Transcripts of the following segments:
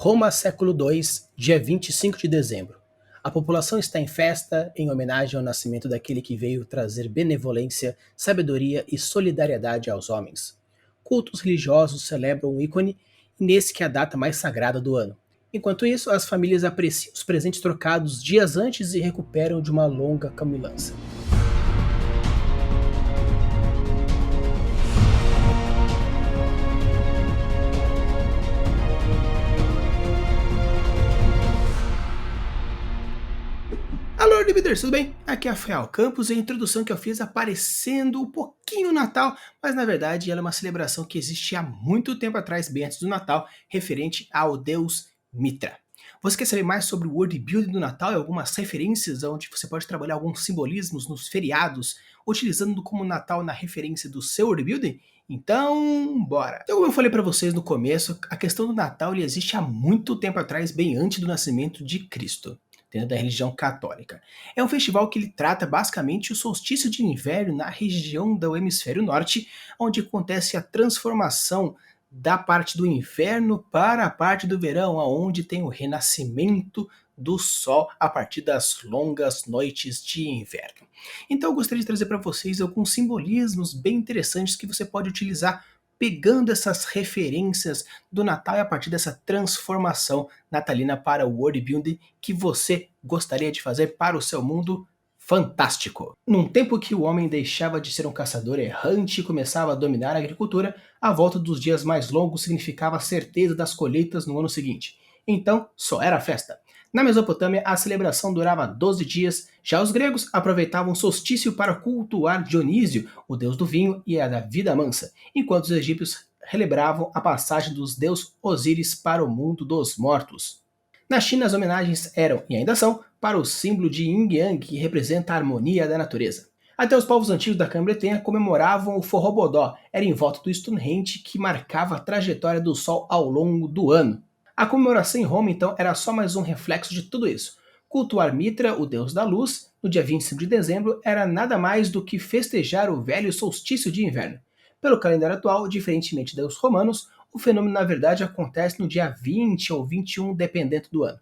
Roma, século II, dia 25 de dezembro. A população está em festa em homenagem ao nascimento daquele que veio trazer benevolência, sabedoria e solidariedade aos homens. Cultos religiosos celebram o ícone nesse que é a data mais sagrada do ano. Enquanto isso, as famílias apreciam os presentes trocados dias antes e recuperam de uma longa caminhança. Alô, Libiders, tudo bem? Aqui é Rafael Campos e a introdução que eu fiz aparecendo um pouquinho o Natal, mas na verdade ela é uma celebração que existe há muito tempo atrás, bem antes do Natal, referente ao deus Mitra. Você quer saber mais sobre o world building do Natal e algumas referências onde você pode trabalhar alguns simbolismos nos feriados, utilizando como Natal na referência do seu world building? Então, bora! Então, como eu falei para vocês no começo, a questão do Natal ele existe há muito tempo atrás, bem antes do nascimento de Cristo, dentro da religião católica. É um festival que ele trata basicamente o solstício de inverno na região do hemisfério norte, onde acontece a transformação da parte do inverno para a parte do verão, onde tem o renascimento do sol a partir das longas noites de inverno. Então eu gostaria de trazer para vocês alguns simbolismos bem interessantes que você pode utilizar pegando essas referências do Natal e a partir dessa transformação natalina para o world building que você gostaria de fazer para o seu mundo fantástico. Num tempo que o homem deixava de ser um caçador errante e começava a dominar a agricultura, a volta dos dias mais longos significava a certeza das colheitas no ano seguinte. Então, só era festa. Na Mesopotâmia, a celebração durava 12 dias, já os gregos aproveitavam o solstício para cultuar Dionísio, o deus do vinho e a da vida mansa, enquanto os egípcios celebravam a passagem dos deuses Osíris para o mundo dos mortos. Na China, as homenagens eram, e ainda são, para o símbolo de Yin Yang, que representa a harmonia da natureza. Até os povos antigos da Grã-Bretanha comemoravam o Forró-Bodó, era em volta do Stonehenge que marcava a trajetória do Sol ao longo do ano. A comemoração em Roma, então, era só mais um reflexo de tudo isso. Cultuar Mitra, o deus da luz, no dia 25 de dezembro, era nada mais do que festejar o velho solstício de inverno. Pelo calendário atual, diferentemente dos romanos, o fenômeno na verdade acontece no dia 20 ou 21, dependendo do ano.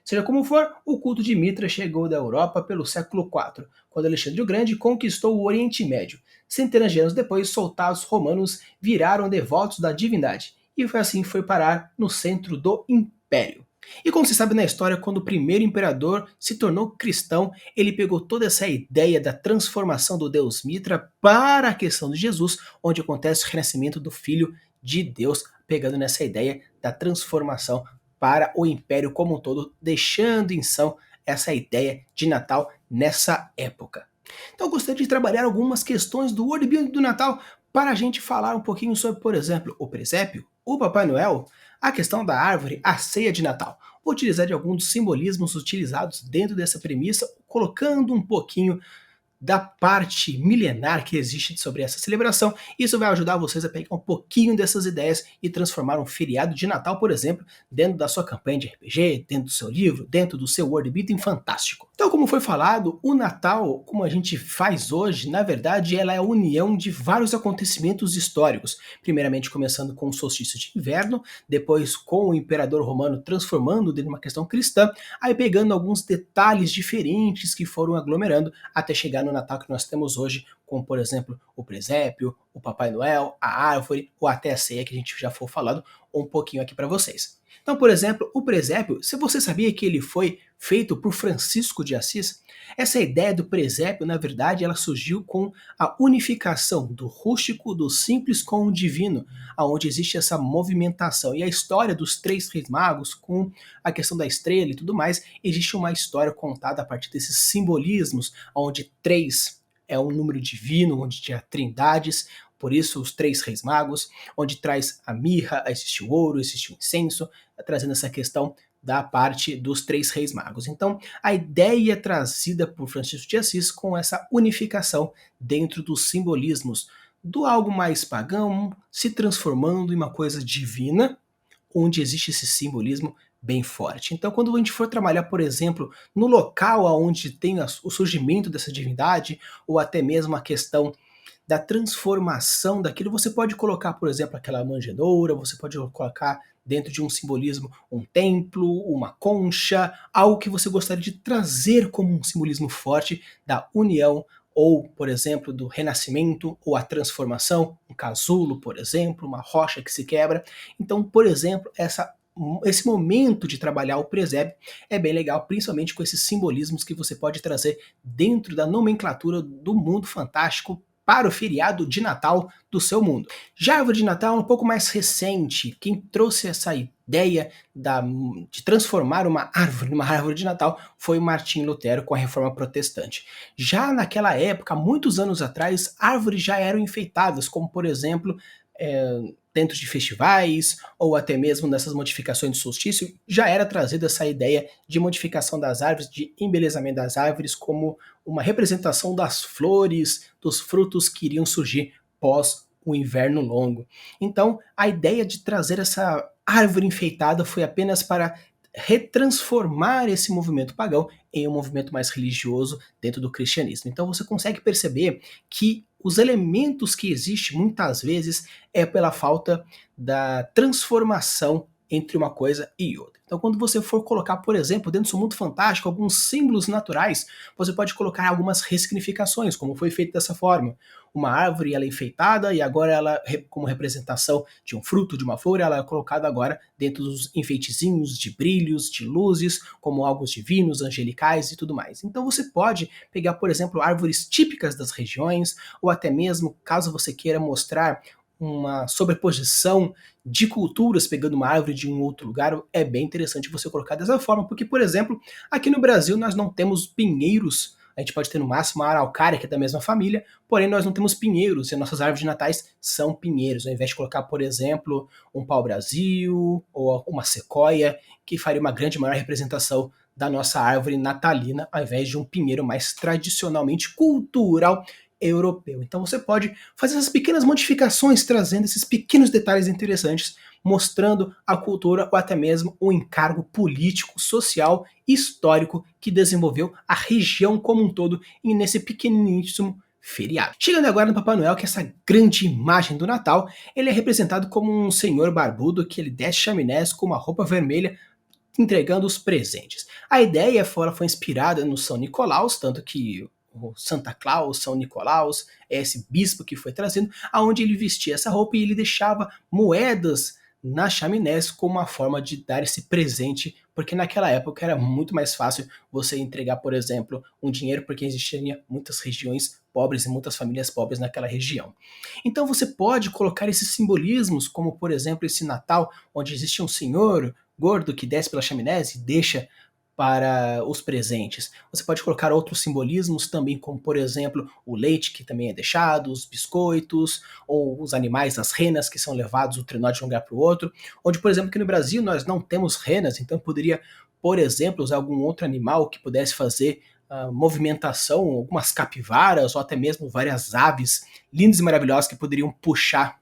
Seja como for, o culto de Mitra chegou da Europa pelo século IV, quando Alexandre o Grande conquistou o Oriente Médio. Centenas de anos depois, soldados romanos viraram devotos da divindade, e foi assim que foi parar no centro do Império. E como se sabe na história, quando o primeiro imperador se tornou cristão, ele pegou toda essa ideia da transformação do deus Mitra para a questão de Jesus, onde acontece o renascimento do Filho de Deus, pegando nessa ideia da transformação para o Império como um todo, deixando em ação essa ideia de Natal nessa época. Então eu gostaria de trabalhar algumas questões do world building do Natal para a gente falar um pouquinho sobre, por exemplo, o presépio, o Papai Noel, a questão da árvore, a ceia de Natal. Vou utilizar de alguns dos simbolismos utilizados dentro dessa premissa, colocando um pouquinho da parte milenar que existe sobre essa celebração. Isso vai ajudar vocês a pegar um pouquinho dessas ideias e transformar um feriado de Natal, por exemplo, dentro da sua campanha de RPG, dentro do seu livro, dentro do seu world building fantástico. Então, como foi falado, o Natal, como a gente faz hoje, na verdade, ela é a união de vários acontecimentos históricos. Primeiramente começando com o solstício de inverno, depois com o imperador romano transformando dentro de uma questão cristã, aí pegando alguns detalhes diferentes que foram aglomerando até chegar no Natal que nós temos hoje, como por exemplo o presépio, o Papai Noel, a árvore ou até a ceia que a gente já for falando um pouquinho aqui para vocês. Então, por exemplo, o presépio, se você sabia que ele foi feito por Francisco de Assis, essa ideia do presépio, na verdade, ela surgiu com a unificação do rústico, do simples com o divino, aonde existe essa movimentação. E a história dos três reis magos, com a questão da estrela e tudo mais, existe uma história contada a partir desses simbolismos, onde três é um número divino, onde tinha trindades, por isso os três reis magos, onde traz a mirra, existe o ouro, existe o incenso, trazendo essa questão da parte dos três reis magos. Então, a ideia trazida por Francisco de Assis com essa unificação dentro dos simbolismos do algo mais pagão se transformando em uma coisa divina, onde existe esse simbolismo bem forte. Então, quando a gente for trabalhar, por exemplo, no local onde tem o surgimento dessa divindade, ou até mesmo a questão da transformação daquilo, você pode colocar, por exemplo, aquela manjedoura, você pode colocar dentro de um simbolismo, um templo, uma concha, algo que você gostaria de trazer como um simbolismo forte da união ou, por exemplo, do renascimento ou a transformação, um casulo, por exemplo, uma rocha que se quebra. Então, por exemplo, esse momento de trabalhar o presépio é bem legal, principalmente com esses simbolismos que você pode trazer dentro da nomenclatura do mundo fantástico para o feriado de Natal do seu mundo. Já a árvore de Natal é um pouco mais recente. Quem trouxe essa ideia de transformar uma árvore numa árvore de Natal foi Martim Lutero com a Reforma Protestante. Já naquela época, muitos anos atrás, árvores já eram enfeitadas, como por exemplo, dentro de festivais ou até mesmo nessas modificações de solstício, já era trazida essa ideia de modificação das árvores, de embelezamento das árvores como uma representação das flores, dos frutos que iriam surgir pós o inverno longo. Então, a ideia de trazer essa árvore enfeitada foi apenas para retransformar esse movimento pagão em um movimento mais religioso dentro do cristianismo. Então você consegue perceber que os elementos que existem muitas vezes é pela falta da transformação entre uma coisa e outra. Então, quando você for colocar, por exemplo, dentro do seu mundo fantástico, alguns símbolos naturais, você pode colocar algumas ressignificações, como foi feito dessa forma. Uma árvore ela é enfeitada e agora ela, como representação de um fruto, de uma flor, ela é colocada agora dentro dos enfeitezinhos de brilhos, de luzes, como algo divinos, angelicais e tudo mais. Então você pode pegar, por exemplo, árvores típicas das regiões, ou até mesmo, caso você queira mostrar uma sobreposição de culturas pegando uma árvore de um outro lugar, é bem interessante você colocar dessa forma, porque, por exemplo, aqui no Brasil nós não temos pinheiros, a gente pode ter no máximo uma araucária, que é da mesma família, porém nós não temos pinheiros, e as nossas árvores de natais são pinheiros, ao invés de colocar, por exemplo, um pau-brasil ou uma sequoia, que faria uma grande maior representação da nossa árvore natalina, ao invés de um pinheiro mais tradicionalmente cultural europeu. Então você pode fazer essas pequenas modificações, trazendo esses pequenos detalhes interessantes, mostrando a cultura ou até mesmo o encargo político, social e histórico que desenvolveu a região como um todo e nesse pequeniníssimo feriado. Chegando agora no Papai Noel, que é essa grande imagem do Natal, ele é representado como um senhor barbudo que ele desce chaminés com uma roupa vermelha entregando os presentes. A ideia fora foi inspirada no São Nicolaus, tanto que o Santa Claus, São Nicolaus, é esse bispo que foi trazendo, aonde ele vestia essa roupa e ele deixava moedas na chaminés como uma forma de dar esse presente, porque naquela época era muito mais fácil você entregar, por exemplo, um dinheiro, porque existiam muitas regiões pobres e muitas famílias pobres naquela região. Então você pode colocar esses simbolismos, como por exemplo esse Natal, onde existe um senhor gordo que desce pela chaminés e deixa para os presentes. Você pode colocar outros simbolismos também, como por exemplo o leite que também é deixado, os biscoitos, ou os animais, as renas que são levados o trenó de um lugar para o outro, onde por exemplo aqui no Brasil nós não temos renas, então poderia, por exemplo, usar algum outro animal que pudesse fazer movimentação, algumas capivaras ou até mesmo várias aves lindas e maravilhosas que poderiam puxar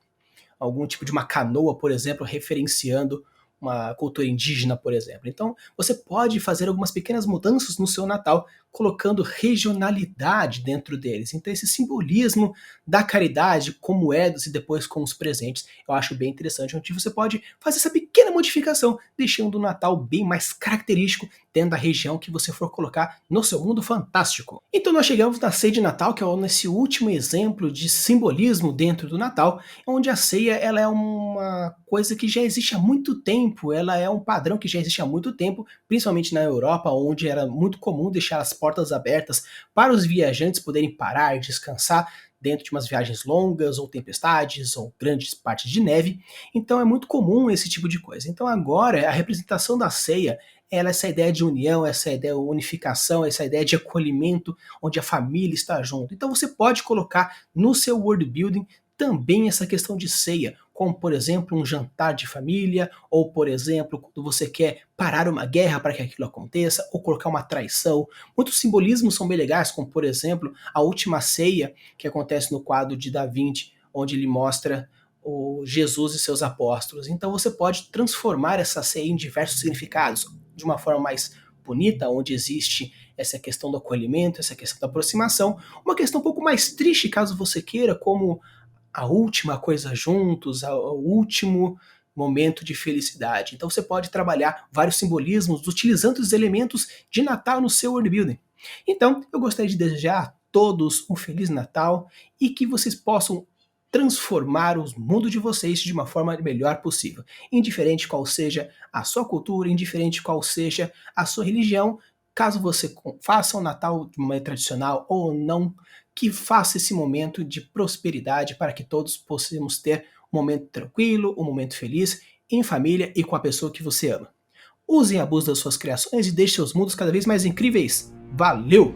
algum tipo de uma canoa, por exemplo, referenciando uma cultura indígena, por exemplo. Então, você pode fazer algumas pequenas mudanças no seu Natal, colocando regionalidade dentro deles. Então, esse simbolismo da caridade com moedas e depois com os presentes, eu acho bem interessante, onde você pode fazer essa pequena modificação, deixando o Natal bem mais característico dentro da região que você for colocar no seu mundo fantástico. Então, nós chegamos na ceia de Natal, que é nesse último exemplo de simbolismo dentro do Natal, onde a ceia ela é uma coisa que já existe há muito tempo, ela é um padrão que já existe há muito tempo, principalmente na Europa, onde era muito comum deixar as portas abertas para os viajantes poderem parar, descansar dentro de umas viagens longas, ou tempestades, ou grandes partes de neve. Então é muito comum esse tipo de coisa. Então agora a representação da ceia ela é essa ideia de união, essa ideia de unificação, essa ideia de acolhimento, onde a família está junto. Então você pode colocar no seu world building também essa questão de ceia, como por exemplo um jantar de família, ou por exemplo quando você quer parar uma guerra para que aquilo aconteça, ou colocar uma traição. Muitos simbolismos são bem legais, como por exemplo a última ceia que acontece no quadro de Da Vinci, onde ele mostra o Jesus e seus apóstolos. Então você pode transformar essa ceia em diversos significados, de uma forma mais bonita, onde existe essa questão do acolhimento, essa questão da aproximação, uma questão um pouco mais triste, caso você queira, como a última coisa juntos, o último momento de felicidade. Então você pode trabalhar vários simbolismos utilizando os elementos de Natal no seu world building. Então, eu gostaria de desejar a todos um Feliz Natal e que vocês possam transformar o mundo de vocês de uma forma melhor possível. Indiferente qual seja a sua cultura, indiferente qual seja a sua religião, caso você faça o Natal de uma maneira tradicional ou não, que faça esse momento de prosperidade para que todos possamos ter um momento tranquilo, um momento feliz, em família e com a pessoa que você ama. Use e abuse das suas criações e deixe seus mundos cada vez mais incríveis. Valeu!